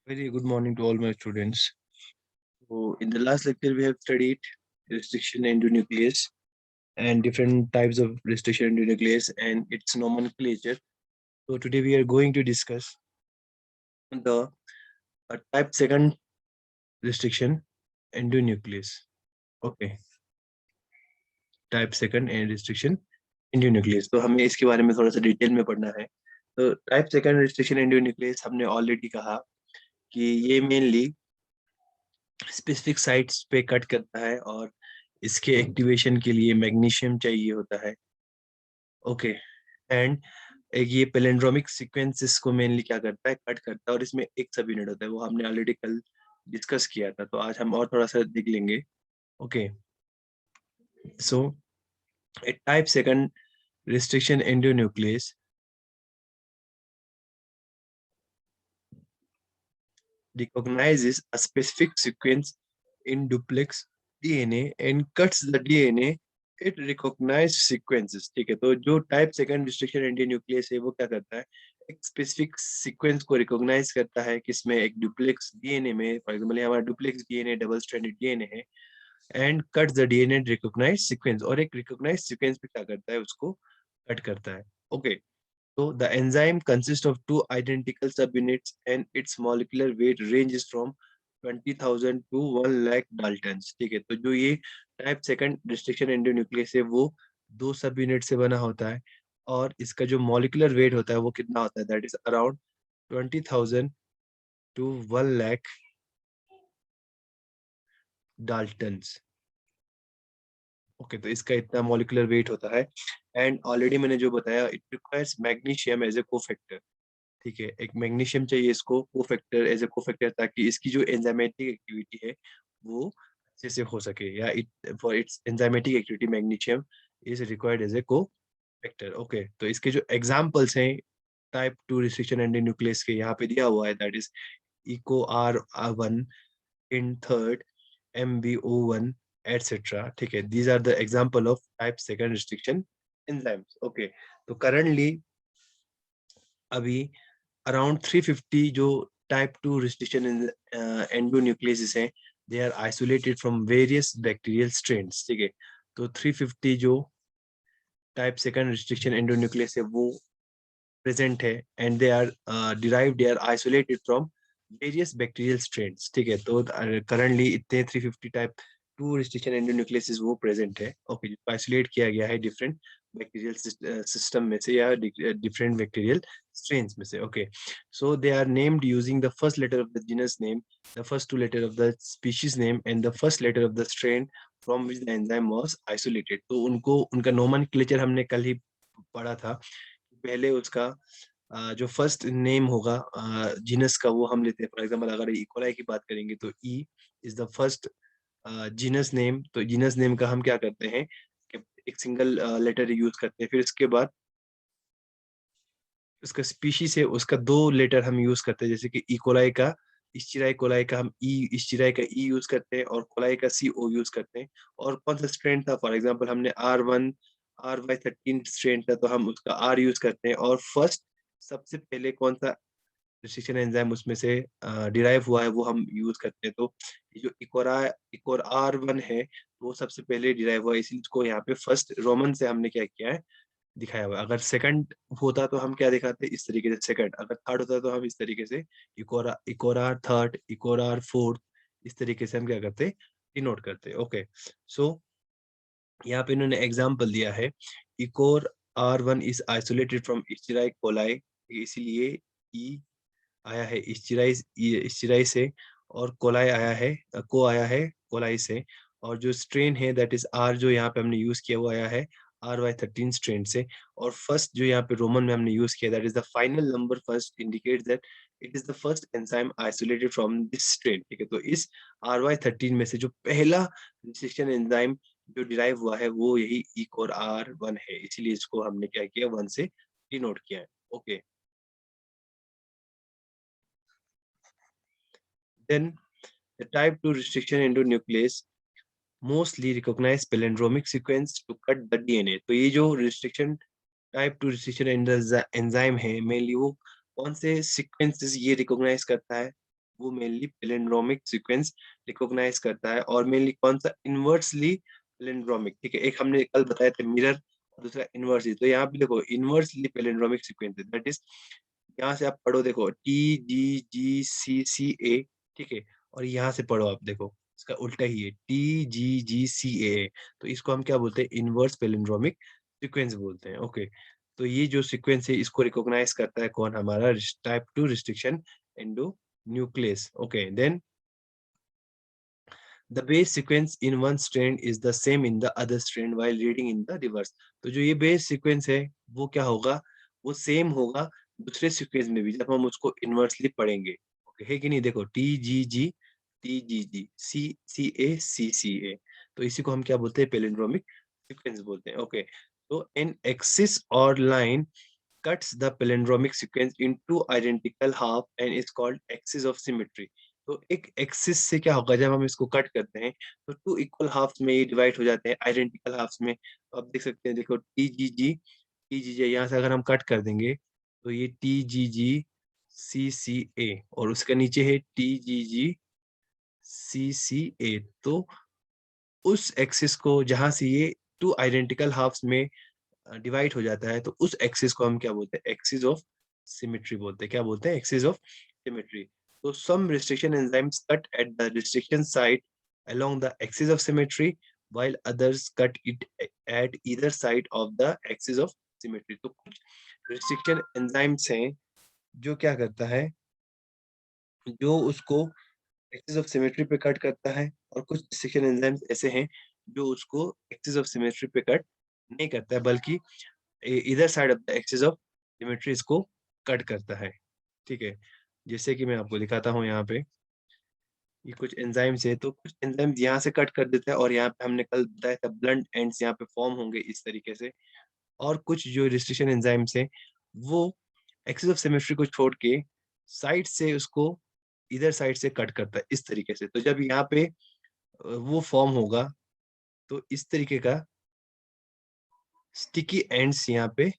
Very good morning to all my students. So, in the last lecture, we have studied restriction endonuclease and different types of restriction endonuclease and its nomenclature. So, today we are going to discuss the type second restriction endonuclease. Okay, type second and restriction endonuclease. तो हमें इसके बारे में थोड़ा सा detail में पढ़ना है. तो टाइप सेकंड रिस्ट्रिक्शन एंडोन्यूक्लियस हमने ऑलरेडी कहा कि ये मेनली स्पेसिफिक साइट्स पे कट करता है और इसके एक्टिवेशन के लिए मैग्नीशियम चाहिए होता है. ओके. एंड एक ये पैलिंड्रोमिक सीक्वेंसेस को मेनली क्या करता है, कट करता है और इसमें एक सब यूनिट होता है, वो हमने ऑलरेडी कल डिस्कस किया था, तो आज हम और थोड़ा सा देख लेंगे. Okay. So a type second restriction endonuclease recognizes a specific sequence in duplex DNA and cuts the DNA it recognized sequences. ठीक है, तो जो टाइप सेकंड रिस्ट्रिक्शन एंटीन्यूक्लियस है वो क्या करता है, एक स्पेसिफिक सीक्वेंस को रिकॉग्नाइज करता है किसमें, एक डुप्लेक्स डीएनए में. फॉर एग्जांपल हमारा duplex DNA double stranded DNA है and cuts the DNA recognize sequence, और एक रिकॉग्नाइज सीक्वेंस पे क्या करता है, उसको कट करता है. Okay. So the enzyme consists of two identical subunits and its molecular weight ranges from 20,000 to 1 lakh Daltons. ठीक है, तो जो ये टाइप सेकंड रिस्ट्रिक्शन एंडोन्यूक्लियस है वो दो सब यूनिट से बना होता है और इसका जो मॉलिक्यूलर वेट होता है वो कितना होता है, that is around 20,000 to 1 lakh daltons. Okay, तो इसका इतना मॉलिक्यूलर वेट होता है. एंड ऑलरेडी मैंने जो बताया, it requires magnesium as a cofactor. ठीक है, एक मैग्नीशियम चाहिए इसको कोफैक्टर, एज ए कोफैक्टर, ताकि इसकी जो एंजाइमेटिक एक्टिविटी है वो अच्छे से हो सके, या it for its enzymatic activity magnesium is required as a cofactor. Okay, तो इसके जो एग्जांपल्स हैं टाइप 2 रिस्ट्रिक्शन एंडोन्यूक्लियस के, यहाँ पे दिया हुआ है, that is Eco R 1 Hind third MBO1 etcetera. ठीक है, these are the example of type second restriction enzymes. Okay, तो करंटली अभी अराउंड 350 जो टाइप 2 रिस्ट्रिक्शन एंडोन्यूक्लियस हैं, they are isolated from various bacterial strains. ठीक है, तो 350 जो टाइप सेकंड रिस्ट्रिक्शन एंडोन्यूक्लियस है वो प्रेजेंट है and they are derived, they are isolated from various bacterial strains. ठीक है, तो करंटली इतने 350 टाइप 2 रिस्ट्रिक्शन एंडोन्यूक्लियस वो प्रेजेंट है. ओके, जिसको आइसोलेट किया गया है डिफरेंट बैक्टीरियल सिस्टम में से या डिफरेंट बैक्टीरियल स्ट्रेन्स में से. Okay, so they are named using the first letter of the genus name, the first two letter of the species name and the first letter of the strain from which the enzyme was isolated. तो उनको उनका nomenclature हमने कल ही पढ़ा था. पहले उसका जो फर्स्ट नेम होगा जीनस का वो हम लेते हैं. फॉर एग्जांपल अगर इकोलाई की बात करेंगे तो E is the first genus name. तो जीनस नेम का हम क्या करते हैं कि एक सिंगल लेटर यूज करते हैं, फिर इसके बाद उसका स्पीशीज है उसका दो लेटर हम यूज करते हैं, जैसे कि इकोलाई का इस्चिराई कोलाई का हम ई इस्चिराई का ई यूज करते हैं और कोलाई का सी ओ यूज करते हैं. और कौन सा स्ट्रेन था, फॉर एग्जांपल हमने R1 RY13 स्ट्रेन था तो हम उसका आर यूज करते हैं. और फर्स्ट सबसे पहले कौन सा रिस्ट्रिक्शन एंजाइम उसमें से डिराइव हुआ है वो हम यूज करते हैं. तो ये जो इकोर R1 है वो सबसे पहले डिराइव हुआ है, इसीलिए इसको यहाँ पे फर्स्ट रोमन से हमने क्या किया है, दिखाया हुआ है. अगर सेकंड होता तो हम क्या दिखाते, इस तरीके से सेकंड. अगर थर्ड होता तो हम इस तरीके से इकोरा थर्ड, इकोरा फोर्थ, इस तरीके से हम क्या करते, डिनोट करते. ओके, सो यहाँ पे इन्होंने एग्जाम्पल दिया है, EcoR R1 is isolated from Escherichia coli, इसीलिए ई आया है इस्चिराई से और कोलाई आया है, को आया है कोलाई से. और जो स्ट्रेन है दैट इज आर, जो यहाँ पे हमने यूज किया वो आया है RY13 स्ट्रेन से. और फर्स्ट जो यहाँ पे रोमन में हमने यूज किया, that is the final number first indicates that it is the first enzyme isolated from this strain. ठीक है, तो इस RY13 में से जो पहला रिस्ट्रिक्शन एंजाइम जो डिराइव हुआ है वो यही इकोर R1 है, इसीलिए इसको हमने क्या किया, 1 से डिनोट किया है. Okay, then the type 2 restriction endonuclease mostly recognize palindromic sequence to cut the DNA. तो ये जो restriction टाइप 2 रिस्ट्रिक्शन एंजाइम है मेनली वो कौन से सीक्वेंसेस ये रिकॉग्नाइज करता है, वो मेनली पैलिंड्रोमिक सीक्वेंस रिकॉग्नाइज करता है, और मेनली कौन सा, इनवर्सली पैलिंड्रोमिक। ठीक है, एक हमने कल बताया था मिरर, और दूसरा इनवर्सली। तो यहाँ पे देखो इनवर्सली पैलिंड्रोमिक सीक्वेंस है, दैट इज, यहाँ से आप पढ़ो, देखो TGGCCA। ठीक है, और यहाँ से पढ़ो आप, देखो इसका उल्टा ही है, TGGCA। तो इसको हम क्या बोलते हैं, इनवर्स पैलिंड्रोमिक सीक्वेंस बोलते हैं। ओके, तो ये जो सीक्वेंस है इसको रिकॉग्नाइज करता है कौन, हमारा type 2 restriction endonuclease. Okay, then the base sequence in one strand is the same in the other strand while reading in the reverse। तो जो ये बेस सीक्वेंस है वो क्या होगा, वो सेम होगा दूसरे सीक्वेंस में भी, जब हम उसको इनवर्सली पढ़ेंगे। ओके, है कि नहीं, देखो TGG TGG CCA। तो इसी को हम क्या बोलते हैं, पैलिंड्रोमिक सीक्वेंस बोलते हैं। ओके, तो एन एक्सिस और line cuts the palindromic sequence into identical half and is called axis of symmetry। तो एक एक्सिस से क्या होगा, जब हम इसको कट करते हैं तो टू इक्वल हाफ्स में ये डिवाइड हो जाते हैं, आइडेंटिकल हाफ्स में। तो आप देख सकते हैं, देखो TGG यहाँ से अगर हम कट कर देंगे तो ये TGGCCA, और उसके नीचे है TGGCCA। तो उस एक्सिस को जहां से ये टू आइडेंटिकल हाफ्स में डिवाइड हो जाता है, तो उस एक्सिस को हम क्या बोलते हैं, एक्सिस ऑफ सिमेट्री बोलते हैं। क्या बोलते हैं, एक्सिस ऑफ सिमेट्री। तो some restriction enzymes cut at the restriction site along the axis of symmetry while others cut it at either side of the axis of symmetry। तो कुछ restriction enzymes हैं जो क्या करता है, जो उसको एक्सिस ऑफ सिमेट्री पे कट करता है, और कुछ रिस्ट्रिक्शन एंजाइम्स ऐसे हैं जो उसको एक्सिस ऑफ सिमेट्री पे कट नहीं करता है, बल्कि इधर side of the axis of symmetry इसको कट करता है। ठीक है, जैसे कि मैं आपको दिखाता हूँ यहाँ पे, ये कुछ एंजाइम्स है, तो कुछ एंजाइम्स यहाँ से कट कर देता है, और यहाँ पे हमने कल बताया था ब्लंट एंड्स यहाँ पे फॉर्म होंगे इस तरीके से। और कुछ जो रिस्ट्रिक्शन एंजाइम्स हैं वो एक्सिस ऑफ सिमेट्री को छोड़ के साइड से उसको इधर साइड से कट करता है इस तरीके से। तो जब यहाँ पे वो फॉर्म होगा तो इस तरीके का स्टिकी एंड्स यहाँ पे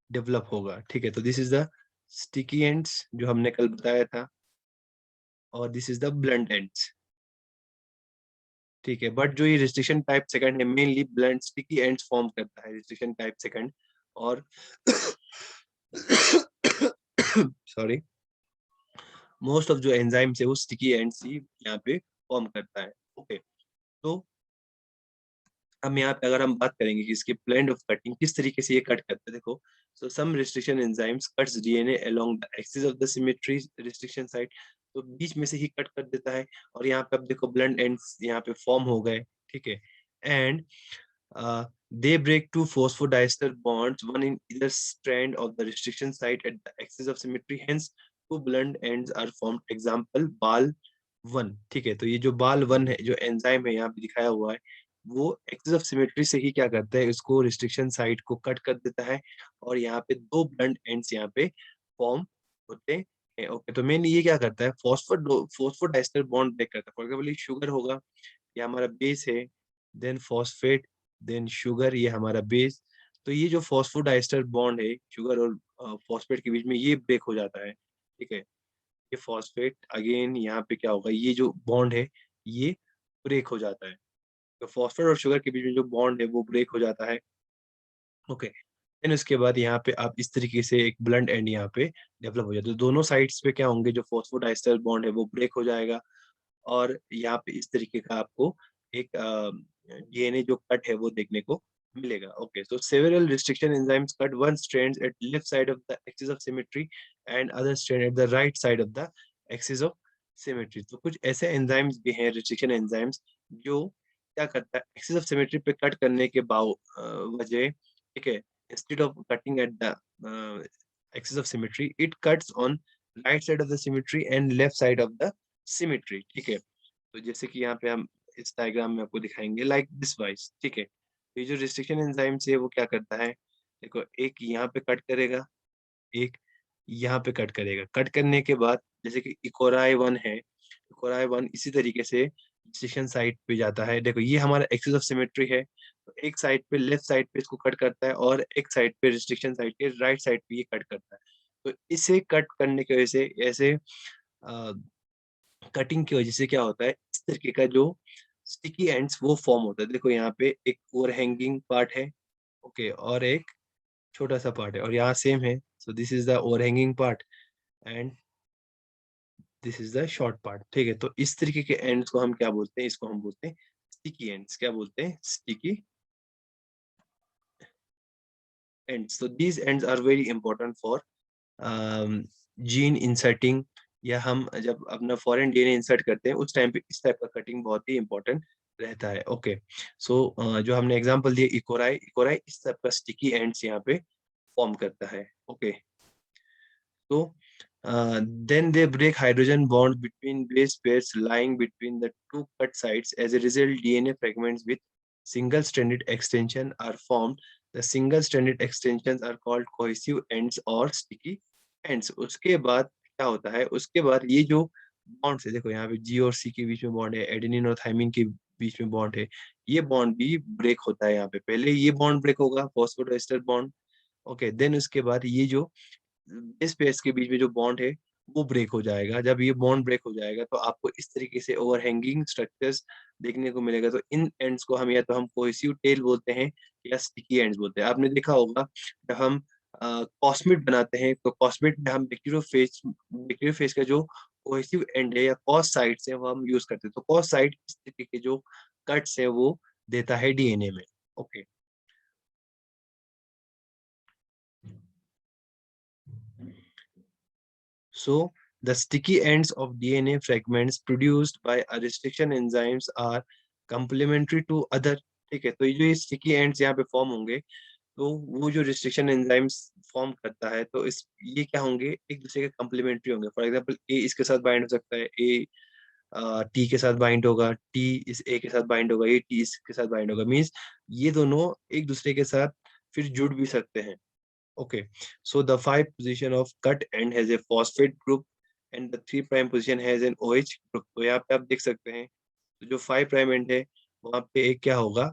डेवलप होगा। ठीक है, तो this is the sticky ends जो हमने कल बताया था, और this is the blunt ends. ठीक है, बट जो ये रिस्ट्रिक्शन टाइप सेकंड है mainly blunt sticky ends form करता है, रिस्ट्रिक्शन टाइप सेकंड। और सॉरी, मोस्ट ऑफ जो एंजाइम्स है वो स्टिकी एंड्स ही यहाँ पे फॉर्म करता है। ओके, तो हम यहाँ पे अगर हम बात करेंगे कि इसके प्लेन ऑफ कटिंग किस तरीके से ये कट करते हैं, देखो, so some restriction enzymes cuts DNA along the axis of the symmetry restriction site. तो बीच में से ही कट कर देता है, और यहाँ पे अब देखो ब्लंट एंड्स यहाँ पे फॉर्म हो गए। ठीक है, and they break two phosphodiester bonds, one in either strand of the restriction site at the axis of symmetry, hence two blunt ends are formed, example BAL1। ठीक है, तो ये जो BAL1 है, जो एंजाइम है यहाँ पे दिखाया हुआ है, वो एक्सिस ऑफ सिमेट्री से ही क्या करता है, इसको रिस्ट्रिक्शन साइट को कट कर देता है, और यहाँ पे दो ब्लंट एंड्स यहाँ पे फॉर्म होते हैं। ओके, तो मेन ये क्या करता है, फोस्फोडाइस्टर बॉन्ड ब्रेक करता है। फॉर एग्जाम्पल शुगर होगा, ये हमारा बेस है, देन फॉस्फेट, देन शुगर, ये हमारा बेस। तो ये जो फॉस्फोडाइस्टर बॉन्ड है शुगर और फॉस्फेट के बीच में, ये ब्रेक हो जाता है। ठीक है, ये फॉस्फेट अगेन यहाँ पे क्या होगा, ये जो बॉन्ड है ये ब्रेक हो जाता है। तो फॉस्फेट और शुगर के बीच में जो बॉन्ड है वो ब्रेक हो जाता है। ओके, देन उसके बाद यहाँ पे आप इस तरीके से एक ब्लंट एंड यहाँ पे डेवलप हो जाता है। तो दोनों साइड्स पे क्या होंगे, जो फॉस्फोडाइस्टर बॉन्ड है वो ब्रेक हो जाएगा, और यहाँ पे इस तरीके का आपको एक डीएनए जो कट है वो देखने को मिलेगा। Okay, so several restriction enzymes cut one strand at left side of the axis of symmetry and other strand at the right side of the axis of symmetry। तो कुछ ऐसे एंजाइम्स भी हैं, रिस्ट्रिक्शन एंजाइम्स, जो क्या करता है, axis of symmetry पे कट करने के वजह, ठीक है, instead of cutting at the axis of symmetry, it cuts on right side of the symmetry and left side of the symmetry. ठीक है, तो जैसे कि यहाँ पे हम इस डायग्राम में आपको दिखाएंगे लाइक दिस वाइज। ठीक है, ये जो रिस्ट्रिक्शन एंजाइम्स है वो क्या करता है, देखो एक यहाँ पे कट करेगा, एक यहाँ पे कट करेगा। कट करने के बाद जैसे कि इकोराई 1 है, इकोराई 1 इसी तरीके से रिस्ट्रिक्शन साइट पे जाता है। देखो ये हमारा एक्सिस ऑफ सिमेट्री है, तो एक साइड पे लेफ्ट साइड पे इसको कट करता है, और एक साइड पे रिस्ट्रिक्शन साइड के राइट साइड पे ये कट करता है। तो इसे कट करने की वजह से ऐसे कटिंग की वजह से क्या होता है, इस तरीके का जो स्टिकी एंड्स वो फॉर्म होता है। देखो यहाँ पे एक ओवरहैंगिंग पार्ट है, ओके, और एक छोटा-सा पार्ट है, और यहाँ सेम है। सो this is the overhanging part and this is the short part, ठीक है? तो इस तरीके के एंड्स को हम क्या बोलते हैं? इसको हम बोलते हैं स्टिकी एंड्स। क्या बोलते हैं? Sticky ends. So these ends are very important for gene inserting, या हम जब अपना फॉरेन डीएनए इंसर्ट करते हैं उस टाइम पे इस टाइप का कटिंग बहुत ही इंपॉर्टेंट रहता है। ओके, सो जो हमने एग्जांपल दिए इकोराई, इकोराई इस टाइप का स्टिकी एंड्स यहाँ पे फॉर्म करता है। Okay, so then they break hydrogen bond between base pairs lying between the two cut sites. As a result, DNA fragments with single-stranded extension are formed. The single-stranded extensions are called cohesive ends or sticky ends. उसके बाद क्या होता है? उसके बाद ये जो bonds है, देखो यहाँ पे जी और सी के बीच में बॉन्ड है, एडेनिन और थाइमिन के बीच में बॉन्ड है, ये बॉन्ड भी ब्रेक होता है यहाँ पे। पहले ये बॉन्ड ब्रेक होगा, फॉस्फोडाइस्टर बॉन्ड, ओके, देन उसके बाद ये जो इस पेस के बीच में जो बॉन्ड है वो ब्रेक हो जाएगा। जब ये बॉन्ड ब्रेक हो जाएगा तो आपको इस तरीके से ओवरहैंगिंग स्ट्रक्चर्स देखने को मिलेगा। तो इन एंड्स को हम या तो हम कोहेसिव टेल बोलते हैं या स्टिकी एंड्स बोलते हैं। आपने देखा होगा जब हम कॉस्मिड बनाते हैं तो कॉस्मिड में हम बैक्टीरियोफेज का जो कोहेसिव एंड है या कॉस साइट्स है वो हम यूज करते हैं। तो कॉस साइट इस तरीके के जो कट्स है वो देता है डीएनए में। Okay, so, the sticky ends of DNA fragments produced by a restriction enzymes are complementary to other, ठीक है? तो ये जो ये sticky ends यहाँ पे फॉर्म होंगे, तो वो जो रिस्ट्रिक्शन एंजाइम्स फॉर्म करता है, तो इस ये क्या होंगे? एक दूसरे के कॉम्प्लीमेंट्री होंगे। फॉर एग्जांपल ए इसके साथ बाइंड हो सकता है, ए टी के साथ बाइंड होगा, टी इस ए के साथ बाइंड होगा, ये टी इसके साथ बाइंड होगा। मीन्स ये दोनों एक दूसरे के साथ फिर जुड़ भी सकते हैं। Okay, so the 5 position of cut end has a phosphate group and the 3 prime position has an OH group. तो यहाँ पे आप देख सकते हैं, तो जो 5 प्राइम एंड है वहाँ पे एक क्या होगा,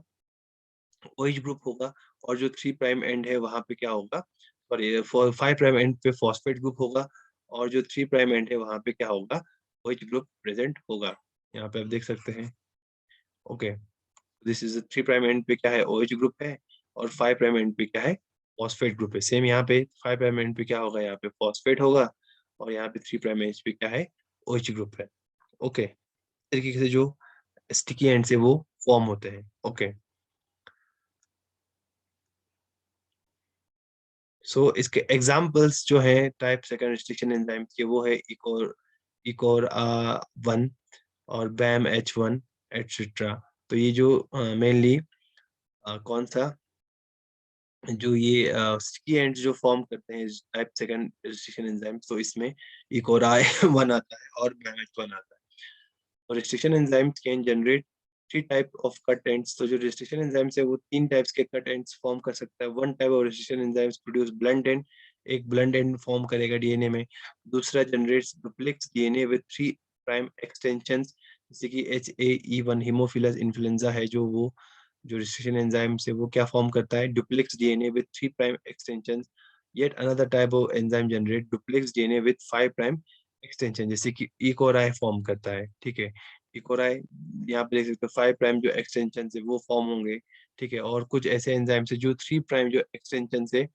OH ग्रुप होगा, और जो 3 प्राइम एंड है वहाँ पे क्या होगा, सॉरी, 5 प्राइम एंड पे फॉस्फेट ग्रुप होगा, और जो 3 प्राइम एंड है वहाँ पे क्या होगा, OH ग्रुप प्रेजेंट होगा। यहाँ पे आप देख सकते हैं। Okay, this is 3 prime and पे क्या है, OH ग्रुप है, और 5 प्राइम एंड पे क्या है, फॉस्फेट ग्रुप है। सेम यहाँ पे 5 प्राइम एंड पे क्या होगा, यहाँ पे फॉस्फेट होगा, और यहाँ पे 3 प्राइम एंड पे क्या है, OH ग्रुप है। ओके, इस तरीके से जो स्टिकी एंड से वो फॉर्म होते हैं। ओके, सो इसके एग्जांपल्स जो है टाइप सेकंड रिस्ट्रिक्शन एंजाइम्स के, वो है इकोर इकोर 1 और बैम H1 एटसेट्रा। तो ये जो मेनली कौन सा जो ये स्टिकी एंड्स जो फॉर्म करते हैं टाइप सेकंड रिस्ट्रिक्शन एंजाइम्स, तो इसमें इकोराई 1 आता है और बैमेज 1 आता है। और restriction enzymes can generate 3 type of cut ends. तो जो रिस्ट्रिक्शन एंजाइम्स है वो 3 टाइप्स के कट एंड्स फॉर्म कर सकता है। One type of restriction enzymes produce blunt and, एक ब्लंट एंड फॉर्म करेगा डीएनए में। दूसरा generates duplex DNA with 3 prime extensions, जैसे कि HAE1 हीमोफिलस इन्फ्लुएंजा है, जो वो जो रिस्ट्रिक्शन एंजाइम से वो क्या फॉर्म करता है, duplex DNA with 3 prime extensions. Yet another type of enzyme generate duplex DNA with 5 prime extension, जैसे कि इकोराई फॉर्म करता है। ठीक है, इकोराई यहाँ पे देख सकते हो 5 प्राइम जो एक्सटेंशन है वो फॉर्म होंगे। ठीक है, और कुछ ऐसे एंजाइम है जो 3 प्राइम जो एक्सटेंशन है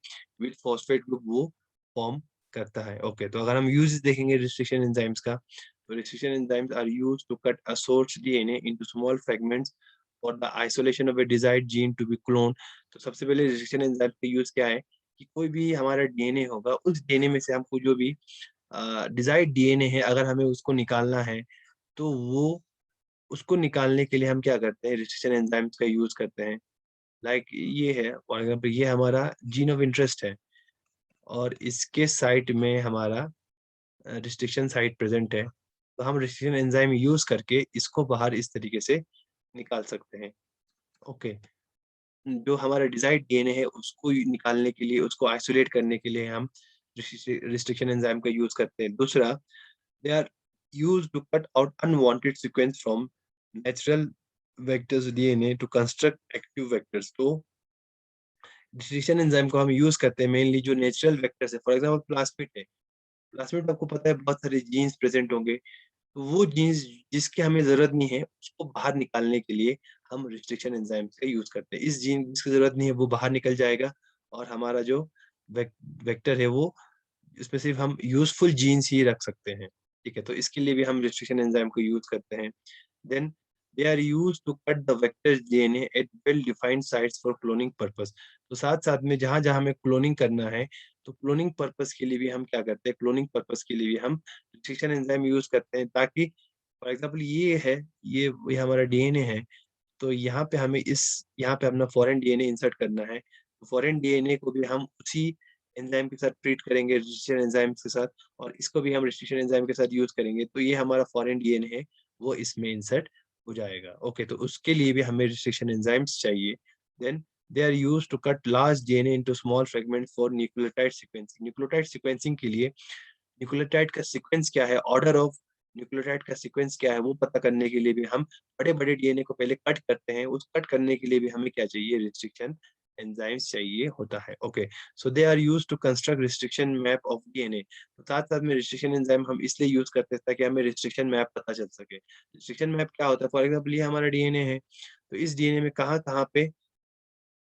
विद फॉस्फेट ग्रुप वो फॉर्म करता है। ओके, तो अगर हम यूज देखेंगे रिस्ट्रिक्शन एंजाइम्स का, तो restriction enzymes are used to cut a source DNA into small fragments for the isolation of a desired gene to be clone. तो सबसे पहले रिस्ट्रिक्शन एंजाइम का यूज क्या है कि कोई भी हमारा डीएनए होगा, उस डीएनए में से हमको जो भी डिजायर्ड डीएनए है अगर हमें उसको निकालना है, तो वो उसको निकालने के लिए हम क्या करते हैं, रेजिस्टेंस एंजाइम्स का यूज करते हैं। लाइक ये है फॉर एग्जांपल, ये हमारा जीन ऑफ इंटरेस्ट है और इसके साइट में हमारा रिस्ट्रिक्शन साइट प्रेजेंट है, तो हम रिस्ट्रिक्शन एंजाइम यूज करके इसको बाहर इस तरीके से निकाल सकते हैं। ओके, जो हमारा डिजायर्ड डीएनए है उसको निकालने के लिए, उसको आइसोलेट करने के लिए हम रिस्ट्रिक्शन एंजाइम का यूज करते हैं। दूसरा, they are used to cut out unwanted sequence from natural vectors DNA to construct active vectors। तो डिसीजन एंजाइम को हम यूज करते हैं मेनली जो नेचुरल वेक्टर्स है, फॉर एग्जांपल प्लास्मिड है, प्लास्मिड में आपको पता है बहुत सारे जीन्स प्रेज़ेंट होंगे, तो वो जीन्स जिसकी हमें ज़रूरत नहीं है, उसको बाहर निकालने के लिए हम रिस्ट्रिक्शन एंजाइम्स का यूज़ करते हैं। इस जीन जिसकी ज़रूरत नहीं है वो बाहर निकल जाएगा और हमारा जो वेक वेक्टर है वो इसमें सिर्फ़ हम यूज़फुल जीन्स ही रख सकते हैं, ठीक है? तो इसके लिए भी हम रिस्ट्रिक्शन एंजाइम को यूज़ करते हैं। Then they are used to cut the vector's DNA at well-defined sites for cloning purpose. तो साथ-साथ में जहाँ-जहाँ हमें क्लोनिंग करना है, तो क्लोनिंग पर्पस के लिए भी हम क्या करते हैं, क्लोनिंग पर्पस के लिए भी हम रिस्ट्रिक्शन एंजाइम यूज़ करते हैं ताकि फॉर एग्ज़ाम्पल ये हमारा डीएनए है, तो यहाँ पे अपना फॉरेन डीएनए इंसर्ट करना है। तो फॉरेन डीएनए को भी हम उसी एंजाइम के साथ ट्रीट करेंगे रिस्ट्रिक्शन एंजाइम्स के साथ और इसको भी हम रिस्ट्रिक्शन एंजाइम के साथ यूज़ करेंगे। तो ये हमारा फॉरेन डीएनए है, वो इसमें इंसर्ट हो जाएगा। ओके, तो उसके लिए भी हमें रिस्ट्रिक्शन एंजाइम्स चाहिए। Then they are used to cut large DNA into small fragments for nucleotide sequencing. Nucleotide sequencing के लिए न्यूक्लियोटाइड का सीक्वेंस क्या है, ऑर्डर ऑफ न्यूक्लियोटाइड का सीक्वेंस क्या है, वो पता करने के लिए भी हम बड़े-बड़े डीएनए को पहले कट करते हैं। उस कट करने के लिए भी हमें क्या चाहिए, रिस्ट्रिक्शन एंजाइम्स चाहिए होता है। Okay, so they are used to construct restriction map of DNA. तो साथ-साथ में रिस्ट्रिक्शन एंजाइम हम इसलिए यूज़ करते हैं ताकि हमें रिस्ट्रिक्शन मैप पता चल सके। रिस्ट्रिक्शन मैप क्या होता है? फॉर एग्जाम्पल ये हमारा डीएनए है, तो इस डीएनए में कहाँ-कहाँ पे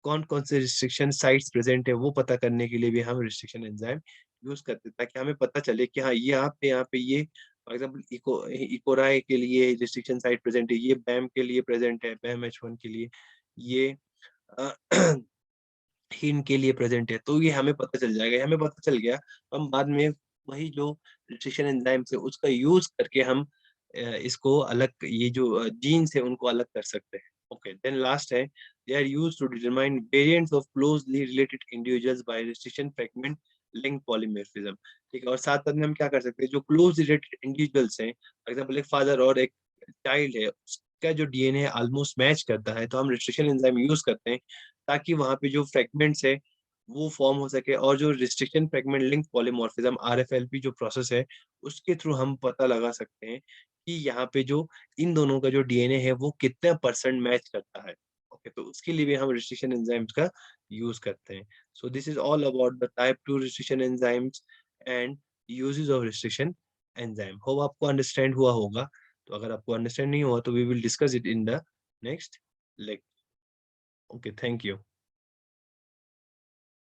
कौन-कौन से रिस्ट्रिक्शन साइट्स प्रेज़ेंट है, वो पता करने के लिए भी हम रिस्ट्रिक्शन एंजाइम यूज़ करते हैं, ताकि हमें पता चले कि हाँ, यहाँ पे ये फॉर एग्ज़ाम्पल इकोराई के लिए रिस्ट्रिक्शन साइट प्रेज़ेंट है, ये बैम के लिए प्रेज़ेंट है, बैम H1 के लिए, ये अ, हीन के लिए प्रेज़ेंट है, तो ये हमें पता चल जाएगा। ये हमें पता चल गया, तो हम बाद में वही जो रिस्ट्रिक्शन एंजाइम्स है, उसका यूज़ करके हम इसको अलग ये जो जीन्स है, उनको अलग कर सकते हैं। ओके, देन लास्ट है, they are used to determine variants of closely related individuals by restriction fragment link polymorphism. ठीक है, और साथ-साथ में हम क्या कर सकते हैं, जो क्लोज़ रिलेटेड इंडिविजुअल्स हैं, फॉर एग्ज़ाम्पल एक फादर और एक चाइल्ड है, उसका जो डीएनए ऑलमोस्ट मैच करता है, तो हम रिस्ट्रिक्शन एंजाइम यूज़ करते हैं ताकि वहाँ पे जो फ्रैगमेंट्स है, वो फ़ॉर्म हो सके और जो रिस्ट्रिक्शन फ्रैगमेंट लिंक पॉलीमॉर्फिज़्म आरएफएलपी जो प्रोसेस है, उसके थ्रू हम पता लगा सकते हैं कि यहाँ पे जो इन दोनों का जो डीएनए है, वो कितना परसेंट मैच करता है। ओके, तो उसके लिए भी हम रिस्ट्रिक्शन एंजाइम्स का यूज़ करते हैं। So this is all about the type 2 restriction enzymes and uses of restriction enzyme. Hope आपको अंडरस्टैंड हुआ होगा। तो अगर आपको अंडरस्टैंड नहीं हुआ, तो we will discuss it in the next lecture. Okay, thank you.